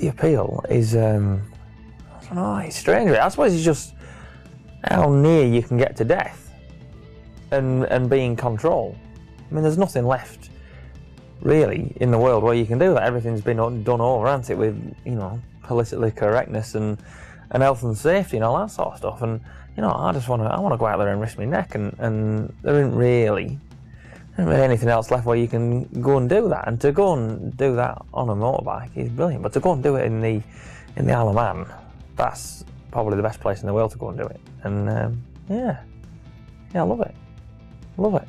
the appeal is, I don't know, it's strange. I suppose it's just how near you can get to death and be in control. I mean, there's nothing left really in the world where you can do that. Everything's been done over, hasn't it, with, you know, politically correctness and health and safety and all that sort of stuff. And, you know, I want to go out there and risk my neck, and there isn't really anything else left where you can go and do that. And to go and do that on a motorbike is brilliant, but to go and do it in the Isle of Man, that's probably the best place in the world to go and do it. And yeah, I love it. Love it.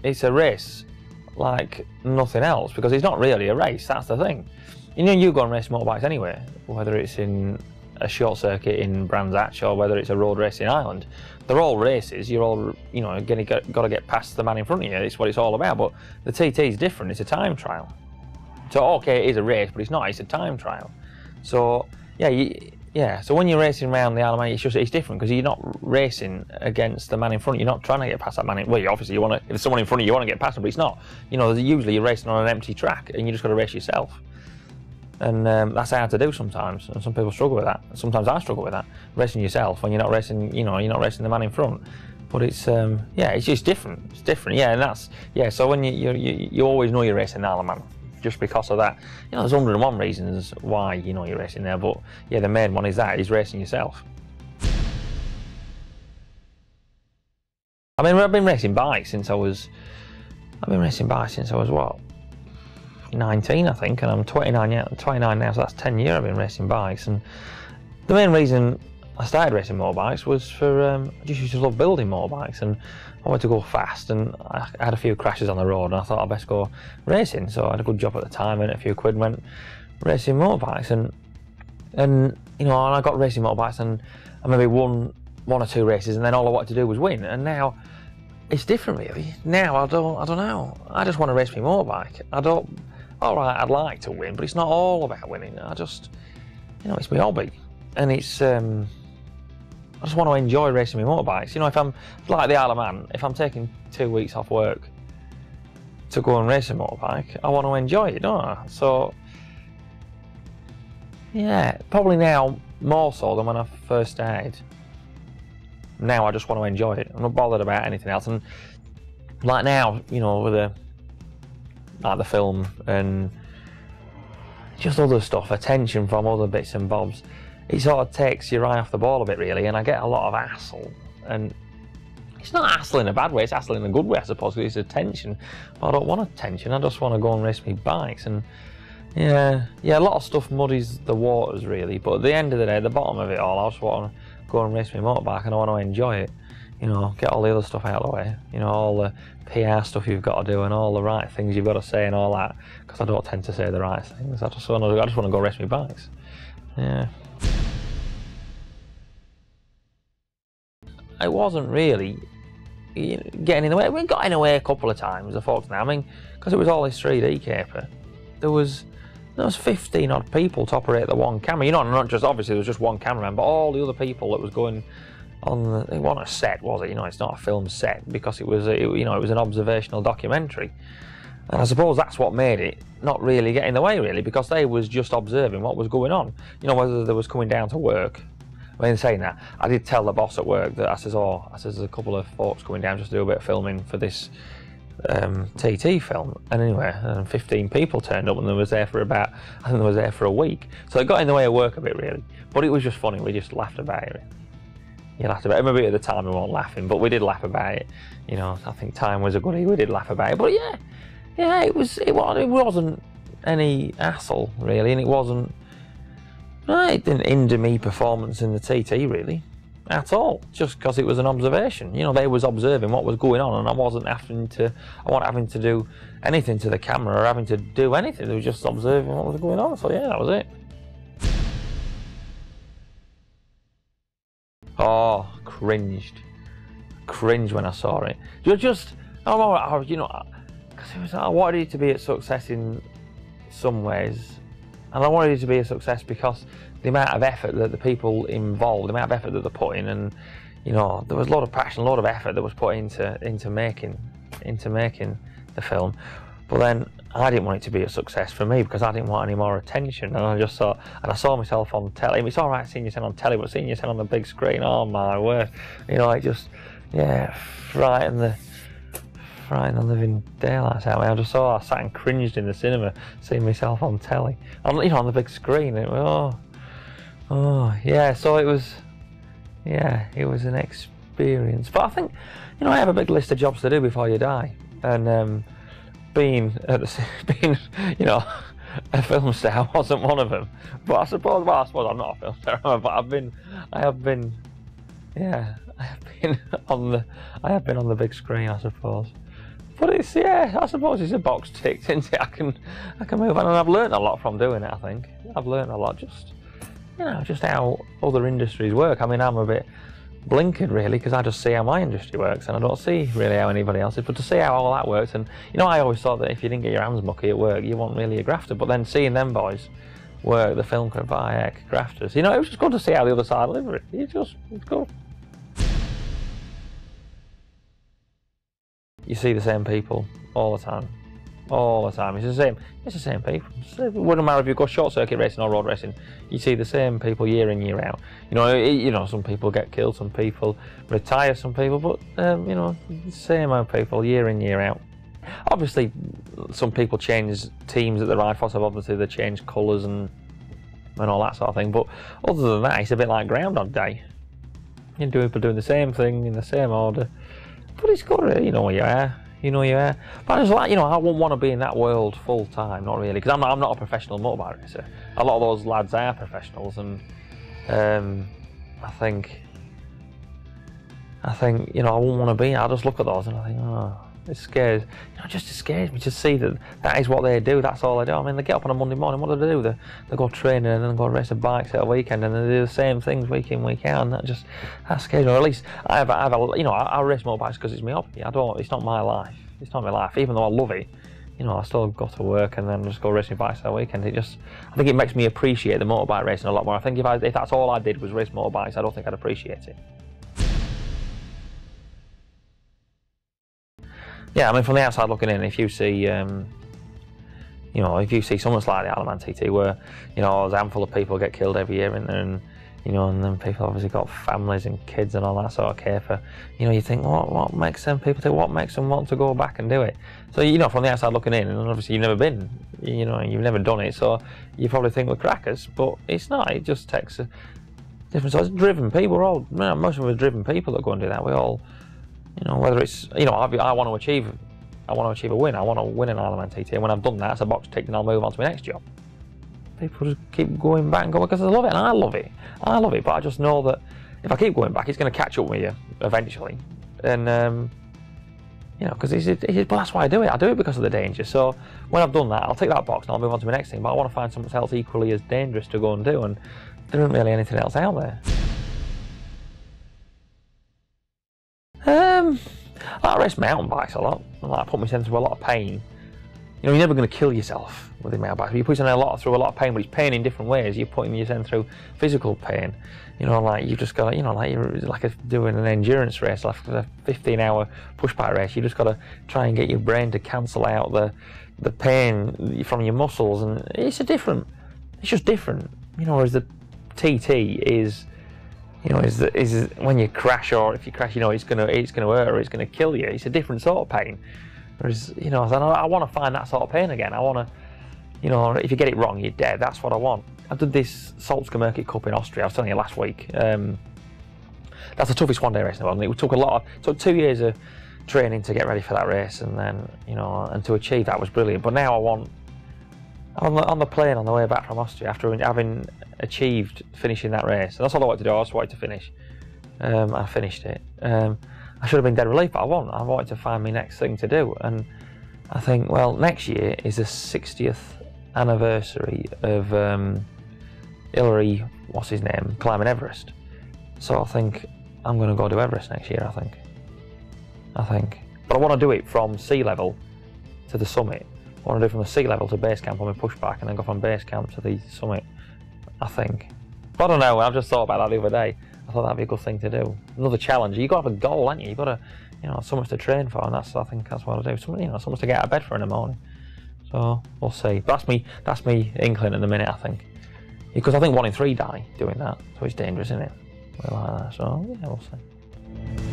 It's a race like nothing else, because it's not really a race, that's the thing. You know, you go and race motorbikes anywhere, whether it's in a short circuit in Brands Hatch or whether it's a road race in Ireland. They're all races. You're all, you know, got to get past the man in front of you. It's what it's all about. But the TT is different. It's a time trial. So okay, it is a race, but it's not. It's a time trial. So yeah, so when you're racing around the Isle of Man, it's different, because you're not racing against the man in front. You're not trying to get past that man. Well, obviously you want to. If there's someone in front of you, you want to get past them, but it's not. You know, usually you're racing on an empty track, and you just got to race yourself. And that's hard to do sometimes, and some people struggle with that. Sometimes I struggle with that, racing yourself when you're not racing. You know, you're not racing the man in front. But it's yeah, it's just different. It's different. Yeah, and that's So when you always know you're racing the Isle of Man, just because of that. You know, there's 101 reasons why you know you're racing there, but yeah, the main one is racing yourself. I mean, I've been racing bikes since I was what, 19, I think, and I'm 29 now, so that's 10 years I've been racing bikes. And the main reason I started racing motorbikes was for I just used to love building motorbikes, and I wanted to go fast, and I had a few crashes on the road, and I thought I'd best go racing. So I had a good job at the time, and a few quid went racing motorbikes, and you know, and I got racing motorbikes, and I maybe won one or two races, and then all I wanted to do was win. And now it's different, really. Now I don't know. I just want to race my motorbike. All right, I'd like to win, but it's not all about winning. I just, you know, it's my hobby, and it's I just want to enjoy racing my motorbikes. You know, if I'm like the Isle of Man, if I'm taking 2 weeks off work to go and race a motorbike, I want to enjoy it, don't I? So yeah, probably now more so than when I first started. Now I just want to enjoy it. I'm not bothered about anything else. And like now, you know, with the film and just other stuff, attention from other bits and bobs, it sort of takes your eye off the ball a bit, really, and I get a lot of hassle. And it's not hassle in a bad way, it's hassle in a good way, I suppose, because it's attention. But I don't want attention, I just want to go and race my bikes. And yeah, a lot of stuff muddies the waters, really, but at the end of the day, at the bottom of it all, I just want to go and race my motorbike, and I want to enjoy it. You know, get all the other stuff out of the way, you know, all the PR stuff you've got to do and all the right things you've got to say and all that, because I don't tend to say the right things. I just want to go race my bikes. Yeah. It wasn't really getting in the way. We got in the way a couple of times, the folks now. I mean, because it was all this 3D caper, there was 15 odd people to operate the one camera. You know, not just, obviously there was just one cameraman, but all the other people that was going on it wasn't a set, was it? You know, it's not a film set, because it was you know, it was an observational documentary. And I suppose that's what made it not really get in the way, really, because they was just observing what was going on. You know, whether they was coming down to work. I mean, saying that, I did tell the boss at work that I says there's a couple of folks coming down just to do a bit of filming for this TT film. And anyway, 15 people turned up, and they was there for about, I think they was there for a week. So it got in the way of work a bit, really. But it was just funny, we just laughed about it. You laughed about it. Maybe at the time we weren't laughing, but we did laugh about it. You know, I think time was a goodie, we did laugh about it. But yeah, it wasn't any hassle, really, and it didn't hinder me performance in the TT, really, at all, just because it was an observation. You know, they was observing what was going on, and I wasn't having to do anything to the camera or having to do anything. They were just observing what was going on. So yeah, that was it. Oh, cringed when I saw it. You know, because I wanted it to be a success in some ways, and I wanted it to be a success because the amount of effort that the people involved, the amount of effort that they put in, and you know, there was a lot of passion, a lot of effort that was put into making the film. But then I didn't want it to be a success for me because I didn't want any more attention, and I saw myself on telly. It's all right seeing yourself on telly, but seeing yourself on the big screen, oh my word, you know, it just, yeah, frightened the living daylights out of me. I sat and cringed in the cinema seeing myself on telly, you know, on the big screen. It was, oh yeah. So it was an experience. But I think, you know, I have a big list of jobs to do before you die, and being you know, a film star wasn't one of them. But I suppose I'm not a film star, but I have been on the big screen, I suppose. But it's, I suppose it's a box ticked, isn't it? I can move on, and I've learned a lot from doing it. I think I've learned a lot, just, you know, just how other industries work. I mean, I'm a bit blinkered really because I just see how my industry works, and I don't see really how anybody else's. But to see how all that works, and you know, I always thought that if you didn't get your hands mucky at work, you weren't really a grafter. But then seeing them boys work, the film crew, by heck, grafters. You know, it was just good to see how the other side live it. It's good. You see the same people all the time. It's the same people. It wouldn't matter if you go short circuit racing or road racing. You see the same people year in, year out. You know, some people get killed, some people retire, some people, but you know, same old people year in, year out. Obviously, some people change teams that they ride for, so obviously they change colours and all that sort of thing. But other than that, it's a bit like Groundhog Day. People doing the same thing in the same order. But it's good, really. You know where you are. But I just like, you know, I wouldn't want to be in that world full time, not really, because I'm not a professional motorbike racer. A lot of those lads are professionals, and I think, you know, I wouldn't want to be. I just look at those and I think, oh, it scares me to see that is what they do. That's all they do. I mean, they get up on a Monday morning. What do? They go training and then go race bikes at a weekend, and they do the same things week in, week out, and that scares me. Or at least I race motorbikes because it's my hobby. It's not my life. It's not my life. Even though I love it, you know, I still go to work and then just go racing bikes at a weekend. I think it makes me appreciate the motorbike racing a lot more. I think if that's all I did was race motorbikes, I don't think I'd appreciate it. Yeah, I mean, from the outside looking in, if you see, you know, if you see something like the ALLURE TT, where, you know, there's a handful of people get killed every year, and you know, and then people obviously got families and kids and all that sort of care for, you know, you think, what makes them people do? What makes them want to go back and do it? So, you know, from the outside looking in, and obviously you've never been, you know, you've never done it, so you probably think we're crackers, but it's not. It just takes a different sort. It's driven people. Most of us are driven people that go and do that. We all. You know, whether it's, you know, I want to achieve a win. I want to win an ALLURE TT, and when I've done that, it's a box ticked, and I'll move on to my next job. People just keep going back and going because they love it, and I love it. But I just know that if I keep going back, it's going to catch up with you eventually, and you know, because but that's why I do it. I do it because of the danger. So when I've done that, I'll take that box and I'll move on to my next thing. But I want to find something else equally as dangerous to go and do, and there isn't really anything else out there. I race mountain bikes a lot. I put myself through a lot of pain. You know, you're never going to kill yourself with a mountain bike. You put yourself through a lot of pain, but it's pain in different ways. You're putting yourself through physical pain. You know, like you've just got to, you know, like you're doing an endurance race, like a 15-hour push bike race. You just got to try and get your brain to cancel out the pain from your muscles, and it's just different. You know, whereas the TT is. You know, is when you crash, or if you crash, you know, it's gonna hurt or it's gonna kill you. It's a different sort of pain. Whereas, you know, I want to find that sort of pain again. I want to, you know, if you get it wrong, you're dead. That's what I want. I did this Salzkammergut Cup in Austria. I was telling you last week. That's the toughest one-day race in the world. And it took 2 years of training to get ready for that race, and then, you know, and to achieve that was brilliant. But now I want. On the plane on the way back from Austria, after having achieved finishing that race, and that's all I wanted to do. I just wanted to finish. I finished it. I should have been dead relief, but I wanted to find my next thing to do, and I think, well, next year is the 60th anniversary of ALLURE, what's his name, climbing Everest. So I think I'm going to go do Everest next year. I think, but I want to do it from sea level to the summit. I want to do from the sea level to base camp on my pushback, and then go from base camp to the summit, I think. But I don't know, I've just thought about that the other day. I thought that'd be a good thing to do. Another challenge. You've got to have a goal, haven't you? You've got to, you know, so much to train for, and I think that's what I do. Something, you know, so much to get out of bed for in the morning. So we'll see. That's me inkling at the minute, I think, because I think 1 in 3 die doing that, so it's dangerous, isn't it? Like that. So yeah, we'll see.